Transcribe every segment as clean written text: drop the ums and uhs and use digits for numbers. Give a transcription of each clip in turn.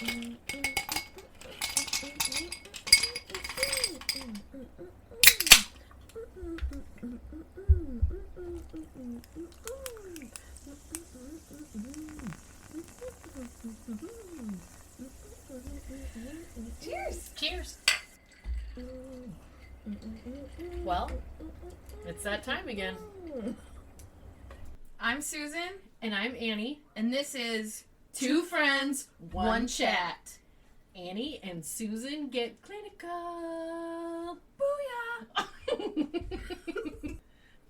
Cheers! Cheers! Well, it's that time again. I'm Susan. And I'm Annie. And this is Two Friends, One Chat. Annie and Susan get clinical. Booyah!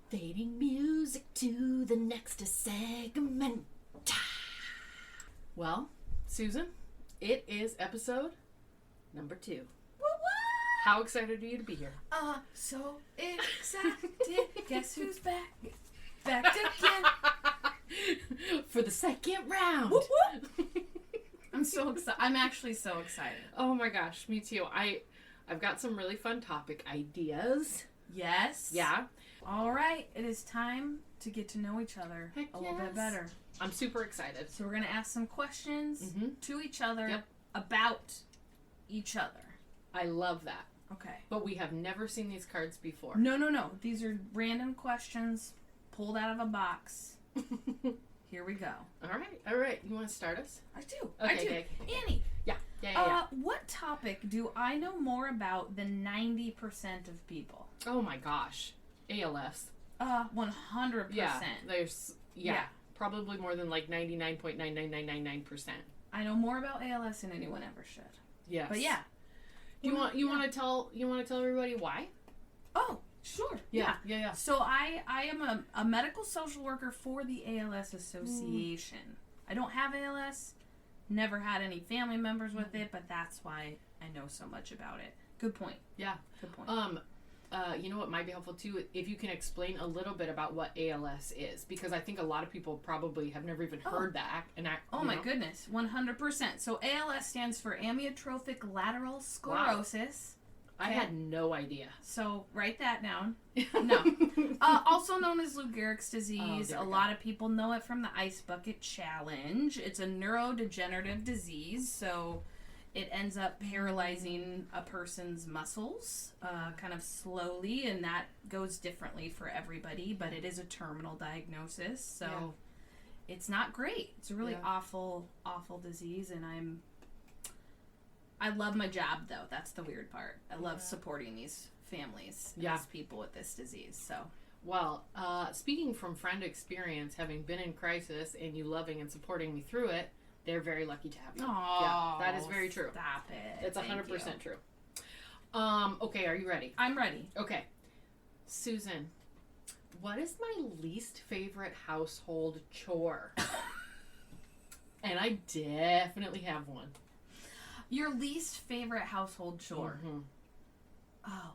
Fading music to the next segment. Well, Susan, it is episode number 2. How excited are you to be here? So excited. Guess who's back? Back again. For the second round. Whoop, whoop. I'm so excited. I'm actually so excited. Oh my gosh, me too. I've got some really fun topic ideas. Yes. Yeah. All right. It is time to get to know each other a little bit better. I'm super excited. So we're going to ask some questions to each other about each other. I love that. Okay. But we have never seen these cards before. No. These are random questions pulled out of a box. Here we go. All right. You want to start us? I do. Okay. Annie. Yeah. What topic do I know more about than 90% of people? Oh my gosh. ALS. 100%. Yeah. There's probably more than like 99.99999%. I know more about ALS than anyone ever should. Yes. But yeah. You want to tell everybody why? Oh, sure. Yeah. So I am a medical social worker for the ALS Association. I don't have ALS, never had any family members with it, but that's why I know so much about it. Good point. Yeah. Good point. You know what might be helpful too, if you can explain a little bit about what ALS is, because I think a lot of people probably have never even heard that. And my goodness, 100%. So ALS stands for amyotrophic lateral sclerosis. Wow. I had no idea. So write that down. No. Also known as Lou Gehrig's disease. A lot of people know it from the Ice Bucket Challenge. It's a neurodegenerative disease, so it ends up paralyzing a person's muscles kind of slowly, and that goes differently for everybody, but it is a terminal diagnosis, so it's not great. It's a really awful, awful disease, and I love my job, though. That's the weird part. I love supporting these families, these people with this disease, so... Well, speaking from friend experience, having been in crisis, and you loving and supporting me through it, they're very lucky to have you. Oh, that is very true. Stop it. That's 100% true. Okay, are you ready? I'm ready. Okay. Susan, what is my least favorite household chore? And I definitely have one. Your least favorite household chore? Mm-hmm. Oh,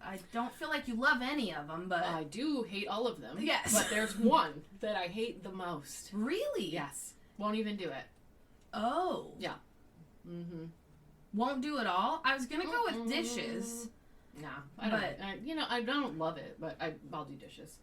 I don't feel like you love any of them, but... I do hate all of them. Yes. But there's one that I hate the most. Really? Yes. Won't even do it. Oh. Yeah. Mm-hmm. Won't do it all? I was going to go with dishes. Nah. I don't love it, but I'll do dishes.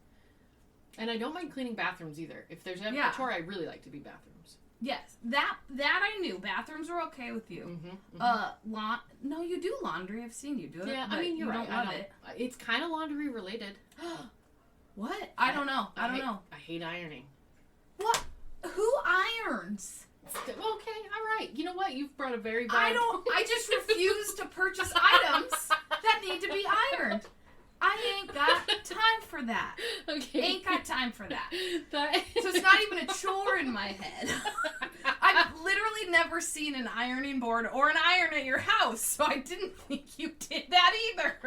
And I don't mind cleaning bathrooms either. If there's ever a chore, I really like to be bathrooms. Yes. That I knew. Bathrooms were okay with you. No, you do laundry. I've seen you do it. Yeah, I mean, you're right. Don't love it. It's kind of laundry related. What? I don't know. I don't know. I hate ironing. What? Who irons? Okay, all right. You know what? You've brought a very valid I just refuse to purchase items that need to be ironed. I ain't got time for that. Okay. Ain't got time for that. So it's not even a chore in my head. I've literally never seen an ironing board or an iron at your house, so I didn't think you did that either.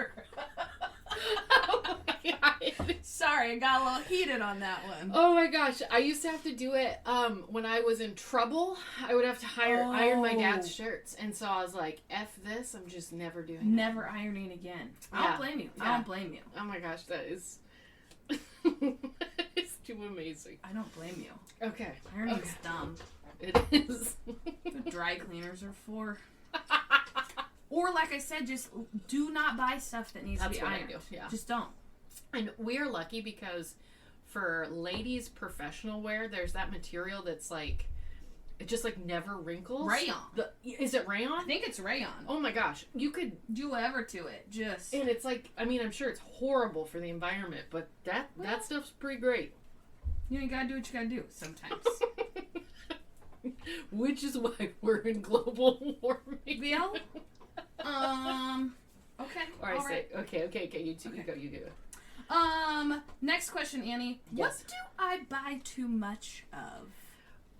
Oh my God. Sorry, I got a little heated on that one. Oh my gosh, I used to have to do it when I was in trouble. I would have to iron my dad's shirts, and so I was like, F this, I'm just never doing it. Never ironing again. I don't blame you. Yeah. I don't blame you. Oh my gosh, that is it's too amazing. I don't blame you. Okay. Ironing's dumb. It is. The dry cleaners are for. Or like I said, just do not buy stuff that needs to be ironed. That's what I do, yeah. Just don't. And we're lucky because for ladies' professional wear, there's that material that's like, It just like never wrinkles. Rayon. Is it rayon? I think it's rayon. Oh my gosh, you could do whatever to it. Just and it's like I'm sure it's horrible for the environment, but that stuff's pretty great. You gotta do what you gotta do sometimes. Which is why we're in global warming. Bill? Okay. All right. Okay. You go. Next question, Annie. Yes. What do I buy too much of?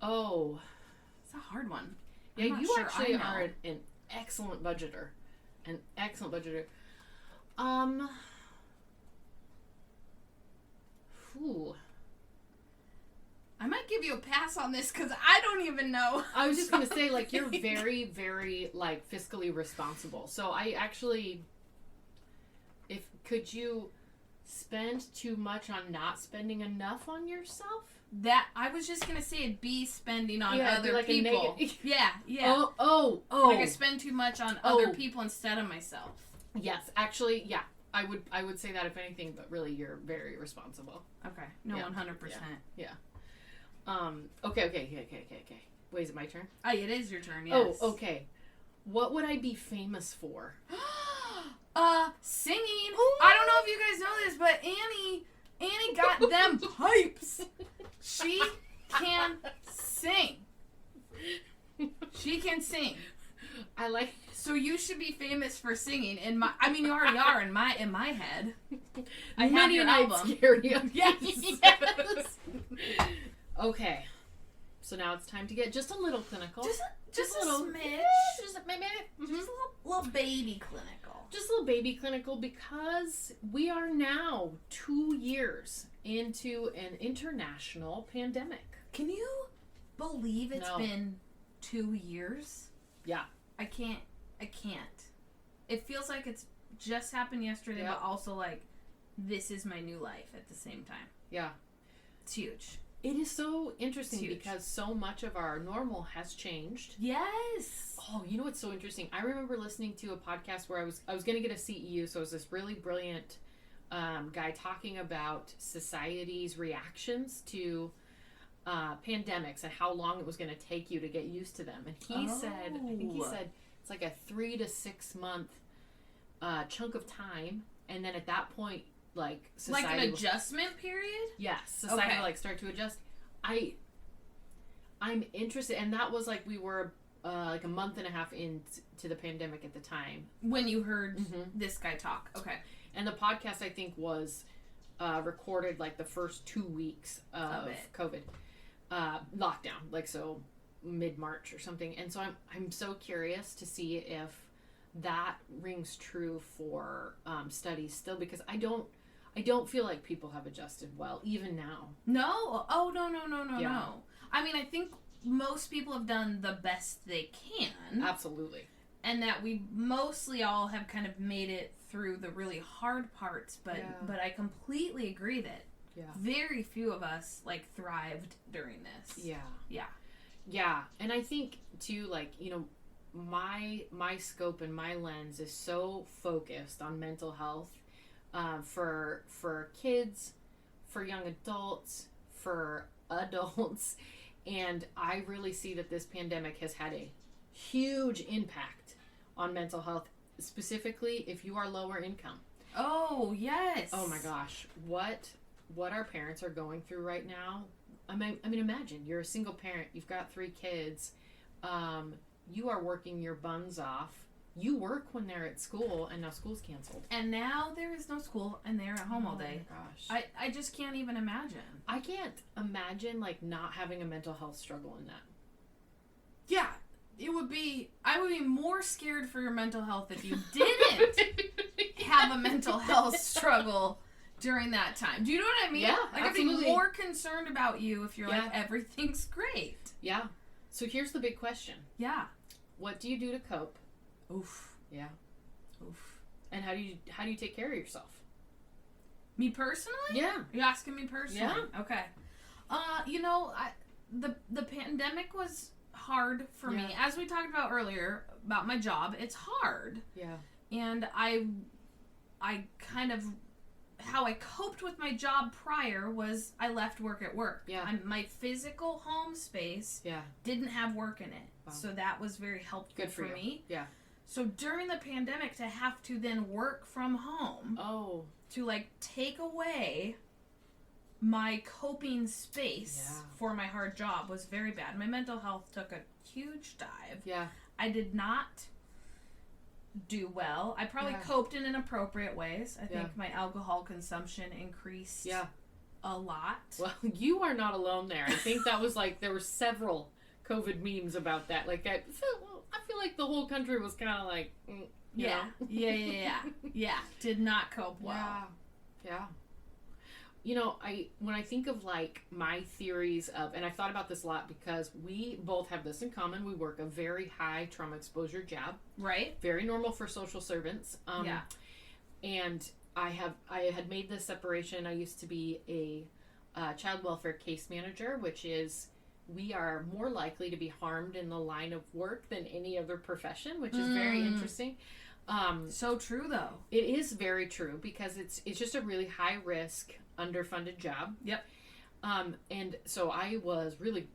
Oh. It's a hard one. Yeah, you actually are an excellent budgeter. Ooh. I might give you a pass on this because I don't even know. I was just going to say, like, you're very, very, like, fiscally responsible. So I actually, could you spend too much on not spending enough on yourself? That, I was just going to say it'd be spending on other like people. Yeah. Oh. Like I spend too much on other people instead of myself. Yes, actually, yeah. I would say that if anything, but really you're very responsible. Okay. No, yeah. 100%. Yeah. Okay. Wait, is it my turn? It is your turn, yes. Oh, okay. What would I be famous for? Singing. Ooh. I don't know if you guys know this, but Annie got them pipes. She can sing. She can sing. I like. So you should be famous for singing. You already are in my head. I have Many your nights album. karaoke. Yes. Okay. So now it's time to get just a little clinical. Just a little smidge. Just maybe. Mm-hmm. Just a little baby clinical. Just a little baby clinical because we are now 2 years into an international pandemic. Can you believe it's been 2 years? Yeah. I can't. It feels like it's just happened yesterday, but also like this is my new life at the same time. Yeah. It's huge. It is so interesting because so much of our normal has changed. Yes. Oh, you know what's so interesting? I remember listening to a podcast where I was going to get a CEU, so it was this really brilliant guy talking about society's reactions to pandemics and how long it was going to take you to get used to them. And he said, I think he said it's like a 3 to 6 month chunk of time, and then at that point, like society like an adjustment period. Yes, society will like start to adjust. I'm interested, and that was like we were like a month and a half into the pandemic at the time when you heard this guy talk. Okay, and the podcast I think was recorded like the first 2 weeks of COVID lockdown, like so mid-March or something. And so I'm so curious to see if that rings true for studies still, because I don't feel like people have adjusted well even now. No. Oh, no. I mean, I think most people have done the best they can. Absolutely. And that we mostly all have kind of made it through the really hard parts, but I completely agree that very few of us like thrived during this. Yeah. And I think too, like, you know, my scope and my lens is so focused on mental health for kids, for young adults, for adults, and I really see that this pandemic has had a huge impact on mental health, specifically if you are lower income. Oh, yes. Oh my gosh, what our parents are going through right now. I mean, imagine you're a single parent, you've got 3 kids, you are working your buns off. You work when they're at school, and now school's canceled. And now there is no school, and they're at home all day. Oh my gosh. I just can't even imagine. I can't imagine, like, not having a mental health struggle in that. Yeah. I would be more scared for your mental health if you didn't have a mental health struggle during that time. Do you know what I mean? Yeah, like, absolutely. I'd be more concerned about you if you're like, everything's great. Yeah. So here's the big question. Yeah. What do you do to cope? Oof. Yeah. Oof. And how do you take care of yourself? Me personally? Yeah. You're asking me personally? Yeah. Okay. You know, the pandemic was hard for me. As we talked about earlier about my job, it's hard. Yeah. And I kind of how I coped with my job prior was I left work at work. Yeah. My physical home space didn't have work in it. Wow. So that was very helpful for me. Yeah. So during the pandemic, to have to then work from home, to like take away my coping space for my hard job was very bad. My mental health took a huge dive. Yeah. I did not do well. I probably coped in inappropriate ways. I think my alcohol consumption increased a lot. Well, you are not alone there. I think that was like, there were several COVID memes about that. Like, I feel like the whole country was kind of like, you know? Yeah. Did not cope well. Yeah. You know, when I think of like my theories of, and I thought about this a lot because we both have this in common. We work a very high trauma exposure job. Right. Very normal for social servants. And I had made this separation. I used to be a child welfare case manager, which is, we are more likely to be harmed in the line of work than any other profession, which is very interesting. So true though. It is very true because it's just a really high risk, underfunded job. Yep. And so I was really,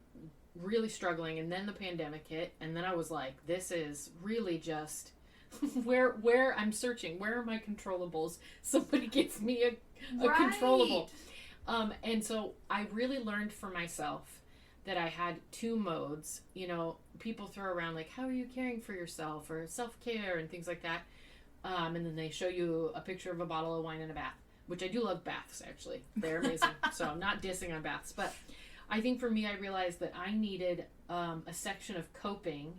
really struggling, and then the pandemic hit, and then I was like, this is really just where I'm searching. Where are my controllables? Somebody gives me a controllable. And so I really learned for myself that I had two modes. You know, people throw around like, how are you caring for yourself, or self-care and things like that. And then they show you a picture of a bottle of wine in a bath, which I do love baths, actually. They're amazing. So I'm not dissing on baths. But I think for me, I realized that I needed a section of coping,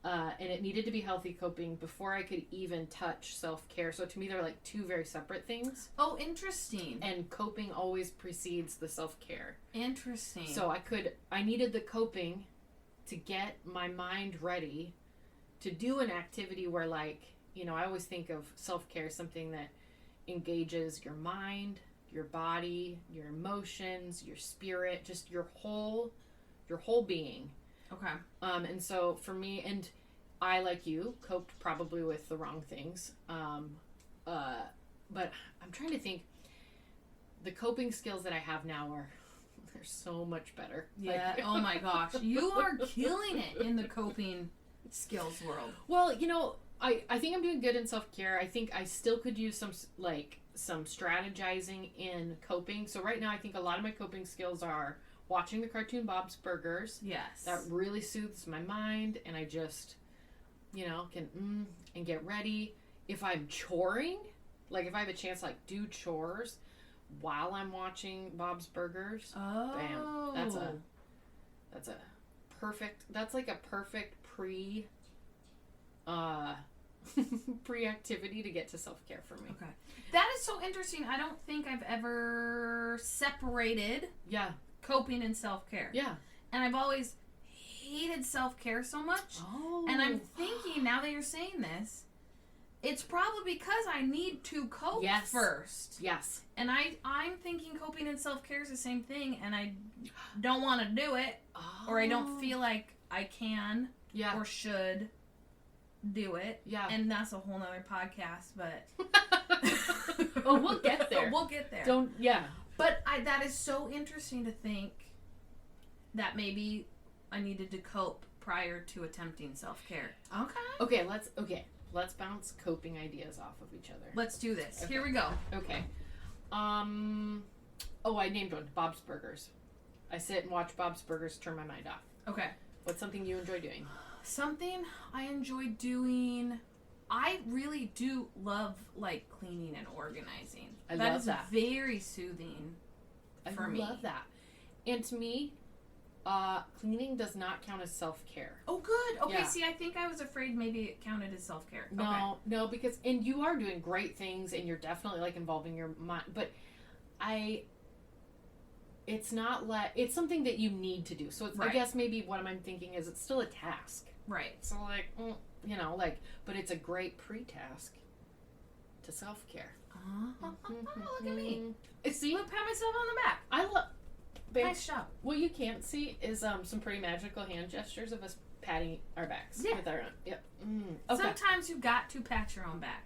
and it needed to be healthy coping before I could even touch self-care. So to me, they're like two very separate things. Oh, interesting. And coping always precedes the self-care. Interesting. So I needed the coping to get my mind ready to do an activity where, like, you know, I always think of self-care as something that engages your mind, your body, your emotions, your spirit, just your whole being. Okay. And so for me, and I, like you, coped probably with the wrong things. But I'm trying to think, the coping skills that I have now they're so much better. Yeah. Oh my gosh. You are killing it in the coping skills world. Well, you know, I think I'm doing good in self-care. I think I still could use some strategizing in coping. So right now, I think a lot of my coping skills are watching the cartoon Bob's Burgers. Yes. That really soothes my mind, and I just, you know, can and get ready. If I'm choring, like if I have a chance to like do chores while I'm watching Bob's Burgers, bam. That's a perfect, that's like a perfect pre-activity to get to self-care for me. Okay. That is so interesting. I don't think I've ever separated coping and self-care. Yeah. And I've always hated self-care so much. Oh. And I'm thinking, now that you're saying this, it's probably because I need to cope first. Yes. And I'm thinking coping and self-care is the same thing, and I don't want to do it, or I don't feel like I can or should do it. Yeah. And that's a whole nother podcast, but oh, we'll get there. We'll get there. But that is so interesting to think that maybe I needed to cope prior to attempting self-care. Okay, let's bounce coping ideas off of each other. Let's do this. Okay. Here we go. Okay. I named one, Bob's Burgers. I sit and watch Bob's Burgers to turn my mind off. Okay. What's something you enjoy doing? Something I enjoy doing, I really do love, like, cleaning and organizing. I love that. That is very soothing for me. I love that. And to me, cleaning does not count as self-care. Oh, good. Okay, Yeah. see, I think I was afraid maybe it counted as self-care. No, because, and you are doing great things, and you're definitely, like, involving your mind, but it's not like, it's something that you need to do. So it's, I guess maybe what I'm thinking is it's still a task. Right. So, like, you know, like, but it's a great pre-task to self-care. Look at me. See? Look, pat myself on the back. I love... Nice job. What you can't see is some pretty magical hand gestures of us patting our backs with our own. Yep. Okay. Sometimes you got to pat your own back.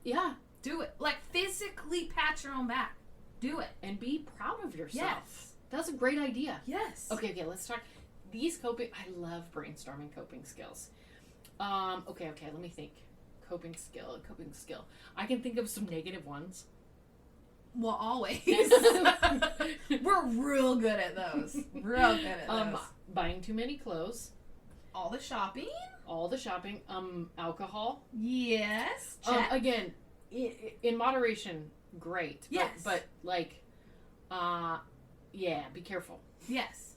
Yeah. Do it. Like, physically pat your own back. Do it. And be proud of yourself. Yes. That's a great idea. Yes. Okay, let's talk. These coping... I love brainstorming coping skills. Okay, let me think. Coping skill. I can think of some negative ones. Well, always. We're real good at those. Buying too many clothes. All the shopping. Alcohol. Yes. Again, in moderation, great. Yes. But like, be careful. Yes.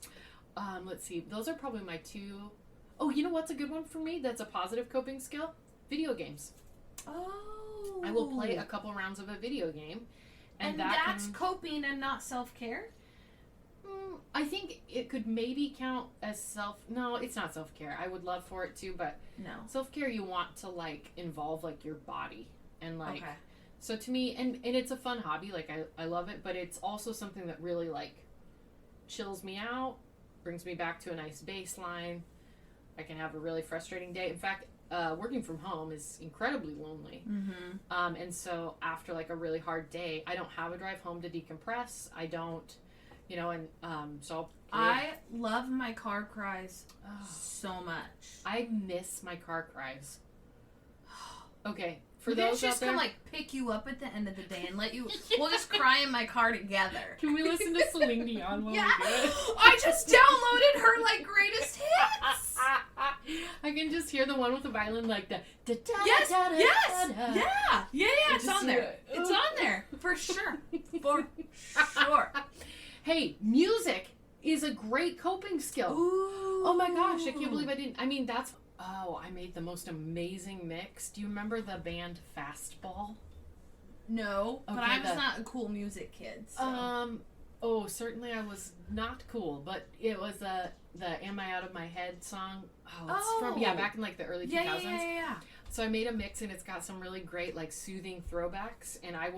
Let's see. Those are probably my two. Oh, you know what's a good one for me? That's a positive coping skill? Video games. Oh. I will play a couple rounds of a video game. And that's coping and not self-care? I think it could maybe count as No, it's not self-care. I would love for it to, but no. Self-care, you want to, like, involve, like, your body. And, like, okay. So to me, and it's a fun hobby. Like, I love it, but it's also something that really, like, chills me out, brings me back to a nice baseline. I can have a really frustrating day. In fact, working from home is incredibly lonely. Mm-hmm. And so after like a really hard day, I don't have a drive home to decompress. I don't, so I love my car cries so much. I miss my car cries. Okay. For you those guys just out there, come like pick you up at the end of the day and let you. We'll just cry in my car together. Can we listen to Celine Dion while we do it? I just downloaded her like greatest hits. I can just hear the one with the violin like the. Yes. Yeah. It's on there. It's on there for sure. For sure. Hey, music is a great coping skill. Ooh. Oh my gosh! I can't believe I didn't. I mean, that's. Oh, I made the most amazing mix. Do you remember the band Fastball? No, Okay, but I was not a cool music kid. So. Certainly I was not cool, but it was the Am I Out of My Head song. Oh, it's from back in like the early 2000s. Yeah. So I made a mix and it's got some really great like soothing throwbacks, and I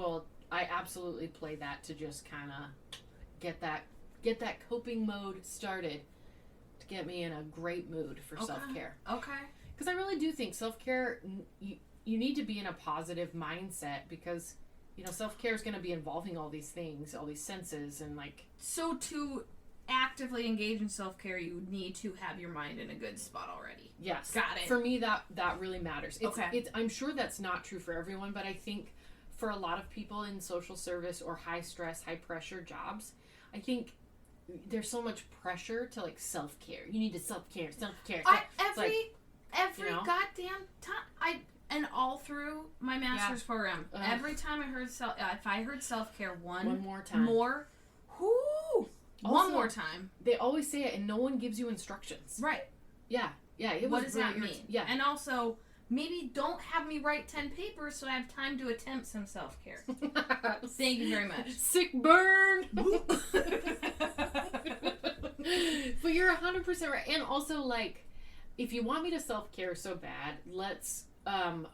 absolutely play that to just kind of get that coping mode started. Get me in a great mood for self-care. Okay. Because I really do think self-care, you need to be in a positive mindset because, self-care is going to be involving all these things, all these senses, and like... So to actively engage in self-care, you need to have your mind in a good spot already. Yes. Got it. For me, that really matters. Okay. I'm sure that's not true for everyone, but I think for a lot of people in social service or high-stress, high-pressure jobs, I think... There's so much pressure to like self-care. You need to self-care. Every goddamn time and all through my master's program, every time I heard if I heard self-care one more time, one more time, they always say it, and no one gives you instructions. Right? Yeah. What does that mean? Yeah, and also. Maybe don't have me write 10 papers so I have time to attempt some self-care. Thank you very much. Sick burn! But you're 100% right. And also, like, if you want me to self-care so bad, let's, on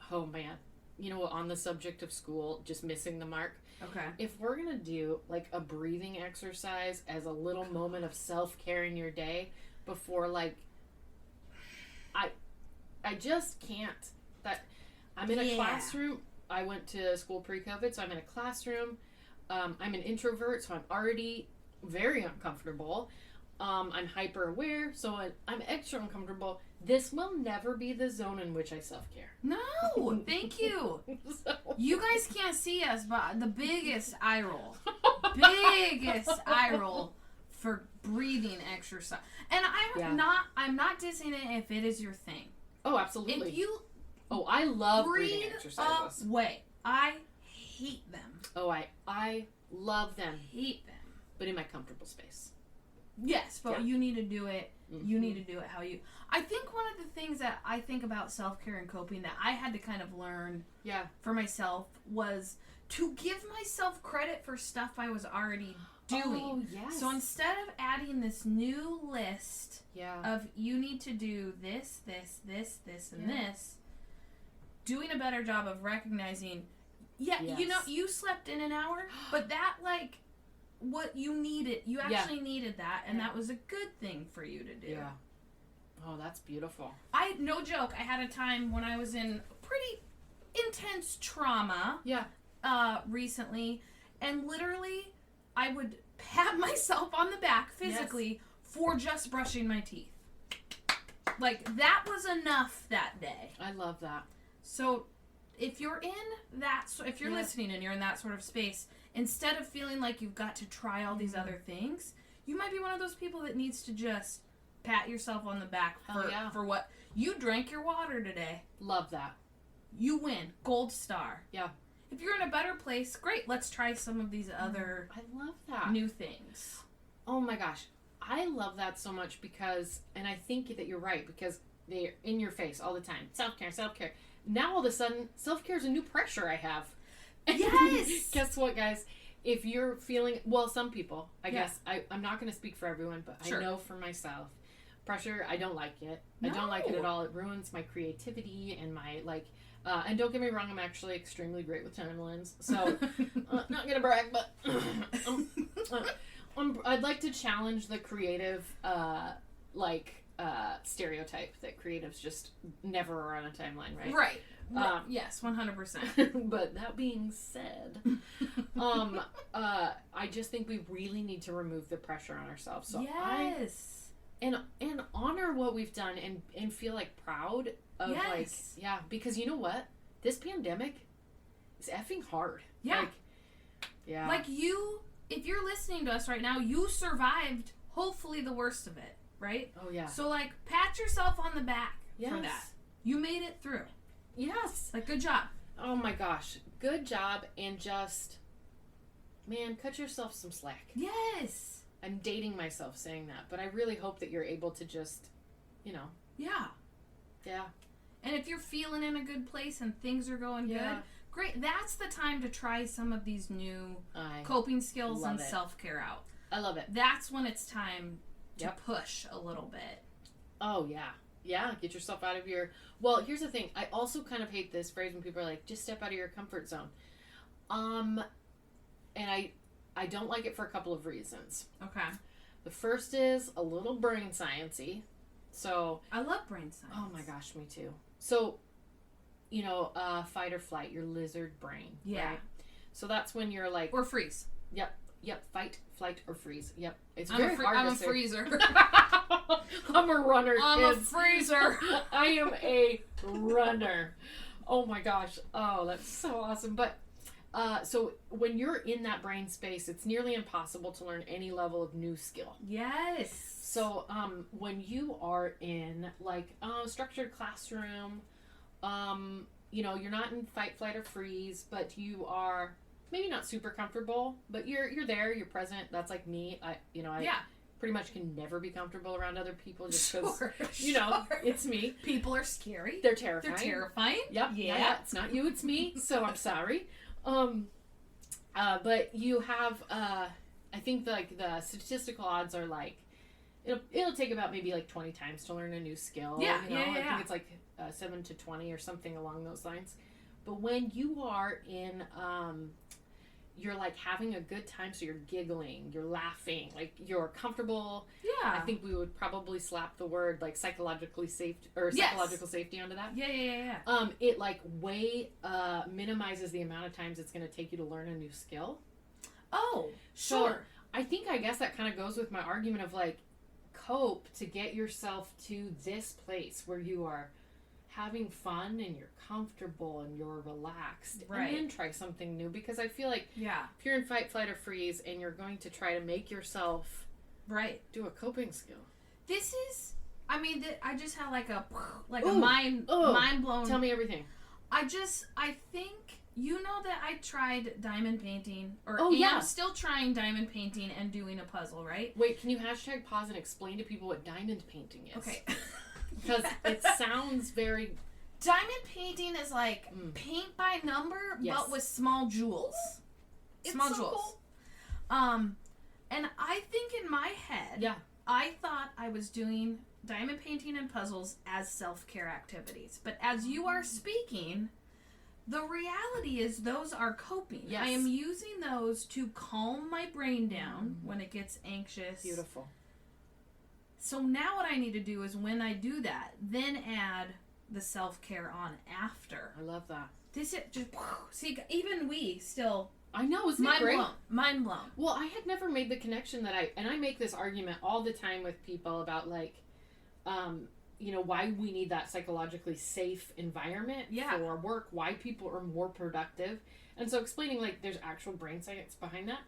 the subject of school, just missing the mark. Okay. If we're going to do, like, a breathing exercise as a little moment of self-care in your day before, like, I just can't. I'm in a classroom. I went to school pre-COVID, so I'm in a classroom. I'm an introvert, so I'm already very uncomfortable. I'm hyper aware, so I'm extra uncomfortable. This will never be the zone in which I self-care. No, thank you. You guys can't see us, but the biggest eye roll. For breathing exercise. And I'm not dissing it if it is your thing. Oh, absolutely. If you I love breathing exercises. Wait, I hate them. Oh, I love them. Hate them. But in my comfortable space. Yes, but you need to do it. Mm-hmm. You need to do it how you... I think one of the things that I think about self-care and coping that I had to kind of learn for myself was to give myself credit for stuff I was already doing. Oh, yes. So instead of adding this new list of you need to do this, and this, doing a better job of recognizing, you slept in an hour, but that, like, what you needed, you actually needed that, and that was a good thing for you to do. Yeah. Oh, that's beautiful. No joke, I had a time when I was in pretty intense trauma. Yeah. recently, and literally I would pat myself on the back physically for just brushing my teeth. Like, that was enough that day. I love that. So if you're in that, if you're listening and you're in that sort of space, instead of feeling like you've got to try all these other things, you might be one of those people that needs to just pat yourself on the back for what you drank your water today. Love that. You win. Gold star. Yeah. If you're in a better place, great. Let's try some of these other I love that. new things. Oh my gosh. I love that so much because, and I think that you're right, because they're in your face all the time. Self-care, self-care. Now all of a sudden, self-care is a new pressure I have. Yes! Guess what, guys? If you're feeling, well, some people, I guess, I'm not going to speak for everyone, but I know for myself, pressure, I don't like it. No. I don't like it at all. It ruins my creativity and my, like, and don't get me wrong, I'm actually extremely great with timelines. So, not going to brag, but I'd like to challenge the creative, stereotype that creatives just never are on a timeline, right? Right. Yes, 100%. But that being said, I just think we really need to remove the pressure on ourselves. So and honor what we've done and feel like proud of because you know what? This pandemic is effing hard. Yeah. Like if you're listening to us right now, you survived hopefully the worst of it, right? Oh yeah. So like pat yourself on the back for that. You made it through. Yes. Like, good job. Oh my gosh. Good job, and just, man, cut yourself some slack. Yes. I'm dating myself saying that, but I really hope that you're able to just, Yeah. Yeah. And if you're feeling in a good place and things are going good, great. That's the time to try some of these new coping skills and self-care out. I love it. That's when it's time to push a little bit. Oh, yeah. Yeah, get yourself out of your... Well, here's the thing. I also kind of hate this phrase when people are like, just step out of your comfort zone. And I don't like it for a couple of reasons. Okay. The first is a little brain science-y. So... I love brain science. Oh my gosh, me too. So, fight or flight, your lizard brain. Yeah. Right? So that's when you're like... Or freeze. Yep, fight, flight, or freeze. Yep. It's very hard I'm to a say. Freezer. I'm a runner, I'm a freezer. I am a runner. Oh my gosh. Oh, that's so awesome. But, so when you're in that brain space, it's nearly impossible to learn any level of new skill. Yes. So, when you are in, like, a structured classroom, you're not in fight, flight, or freeze, but you are... maybe not super comfortable, but you're there, you're present. That's like me. I pretty much can never be comfortable around other people just because, it's me. People are scary. They're terrifying. Yep. Yeah. It's not you, it's me. So I'm sorry. But you have, I think like the statistical odds are like, it'll take about maybe like 20 times to learn a new skill. Yeah. I think it's like 7 to 20 or something along those lines. But when you are in, you're like having a good time, so you're giggling, you're laughing, like you're comfortable. Yeah. I think we would probably slap the word like psychological safety onto that. Yeah. It like way minimizes the amount of times it's going to take you to learn a new skill. Oh, sure. So I guess that kind of goes with my argument of like cope to get yourself to this place where you are having fun and you're comfortable and you're relaxed, right? And then try something new, because I feel like if you're in fight, flight, or freeze and you're going to try to make yourself do a coping skill. This is, I just had like a mind blown. Tell me everything. I think that I tried diamond painting, I'm still trying diamond painting and doing a puzzle, right? Wait, can you #pause and explain to people what diamond painting is? Okay. Because it sounds very... Diamond painting is like paint by number, but with small jewels. Small jewels. Cool. And I think in my head, I thought I was doing diamond painting and puzzles as self-care activities. But as you are speaking, the reality is those are coping. Yes. I am using those to calm my brain down when it gets anxious. Beautiful. So now what I need to do is when I do that, then add the self-care on after. I love that. This is just, see, even we still... I know, isn't it great? Mind blown. Well, I had never made the connection that I make this argument all the time with people about, like, why we need that psychologically safe environment for work, why people are more productive. And so explaining, like, there's actual brain science behind that.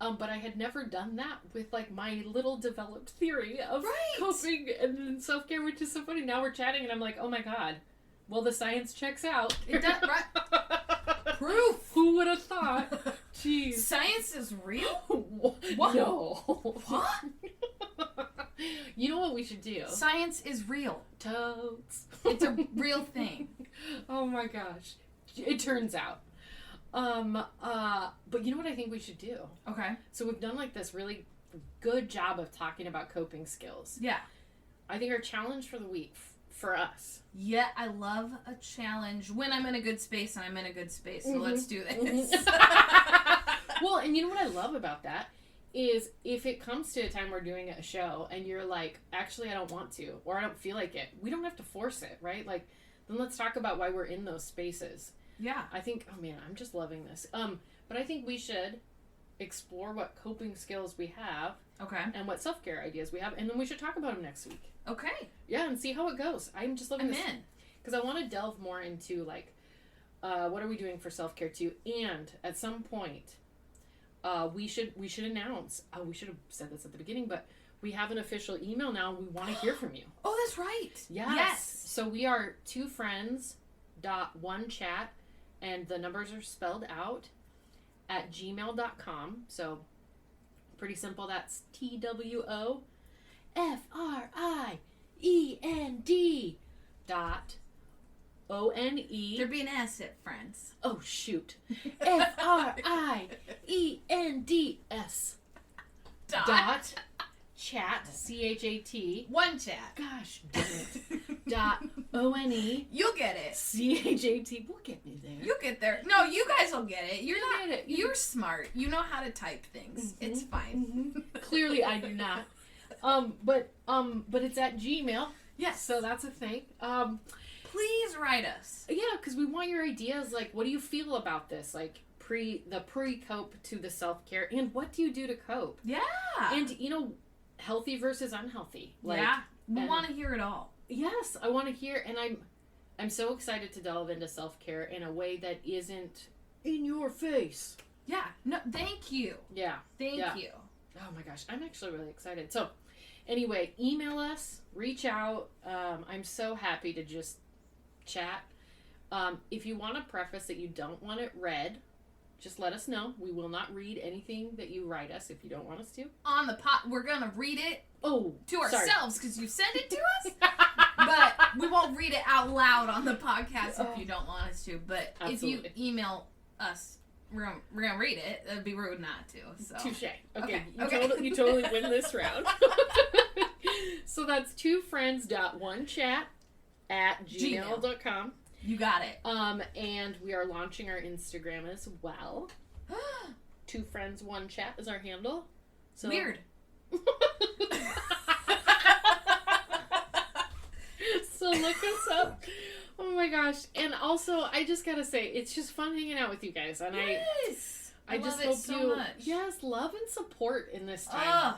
But I had never done that with, like, my little developed theory of coping and self-care, which is so funny. Now we're chatting and I'm like, oh my God. Well, the science checks out. It does, right? Proof. Who would have thought? Jeez. Science is real? What? No. What? You know what we should do? Science is real. Totes. It's a real thing. Oh my gosh. It turns out. But you know what I think we should do? Okay. So we've done like this really good job of talking about coping skills. Yeah. I think our challenge for the week for us. Yeah, I love a challenge when I'm in a good space, and I'm in a good space. So let's do this. Well, and you know what I love about that is if it comes to a time we're doing a show and you're like, actually, I don't want to, or I don't feel like it. We don't have to force it, right? Like, then let's talk about why we're in those spaces. Yeah. I think, oh man, I'm just loving this. But I think we should explore what coping skills we have. Okay. And what self-care ideas we have. And then we should talk about them next week. Okay. Yeah, and see how it goes. I'm just loving this. I'm in. Because I want to delve more into, like, what are we doing for self-care too? And at some point, we should announce, we should have said this at the beginning, but we have an official email now. We want to hear from you. Oh, that's right. Yes. So we are 2friends.onechat, and the numbers are spelled out at gmail.com. So pretty simple. That's TWOFRIEND .ONE. There'd be an S at friends. Oh, shoot. FRIENDS. Dot. Chat. CHAT. One chat. Gosh damn it. Dot. ONE. You'll get it. CHAT. We'll get me there. You'll get there. No, you guys will get it. You're You'll not. get it. You're smart. You know how to type things. Mm-hmm. It's fine. Mm-hmm. Clearly, I do not. But it's at Gmail. Yes. So that's a thing. Please write us. Yeah, because we want your ideas. Like, what do you feel about this? Like, pre-cope to the self-care, and what do you do to cope? Yeah. And healthy versus unhealthy. Like, yeah. We want to hear it all. Yes, I want to hear, and I'm so excited to delve into self-care in a way that isn't in your face. Yeah. No. Thank you. Yeah. Thank you. Oh my gosh, I'm actually really excited. So, anyway, email us, reach out. I'm so happy to just chat. If you want to preface that you don't want it read, just let us know. We will not read anything that you write us if you don't want us to. On the pot, we're gonna read it to sorry. ourselves because you send it to us. But we won't read it out loud on the podcast if you don't want us to. But Absolutely. if you email us, we're gonna read it. It'd be rude not to. So. Touche. Okay. Okay. You totally win this round. So that's 2friends.onechat at gmail.com. You got it. And we are launching our Instagram as well. 2friends1chat is our handle. So Weird. So look us up. Oh my gosh. And also, I just gotta say, it's just fun hanging out with you guys. And yes. I love just it hope so much. Yes, love and support in this time.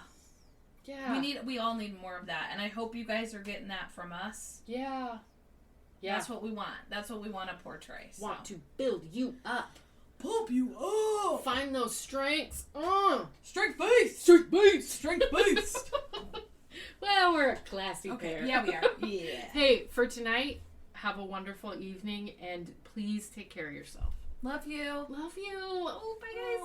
Yeah. We all need more of that. And I hope you guys are getting that from us. Yeah. Yeah. That's what we want. That's what we want to portray. So. Want to build you up. Pump you up. Find those strengths. Strength boost. Strength boost. Strength boost. Well, we're a classy pair. Yeah, we are. Yeah. Hey, for tonight, have a wonderful evening, and please take care of yourself. Love you. Love you. Oh, bye, guys.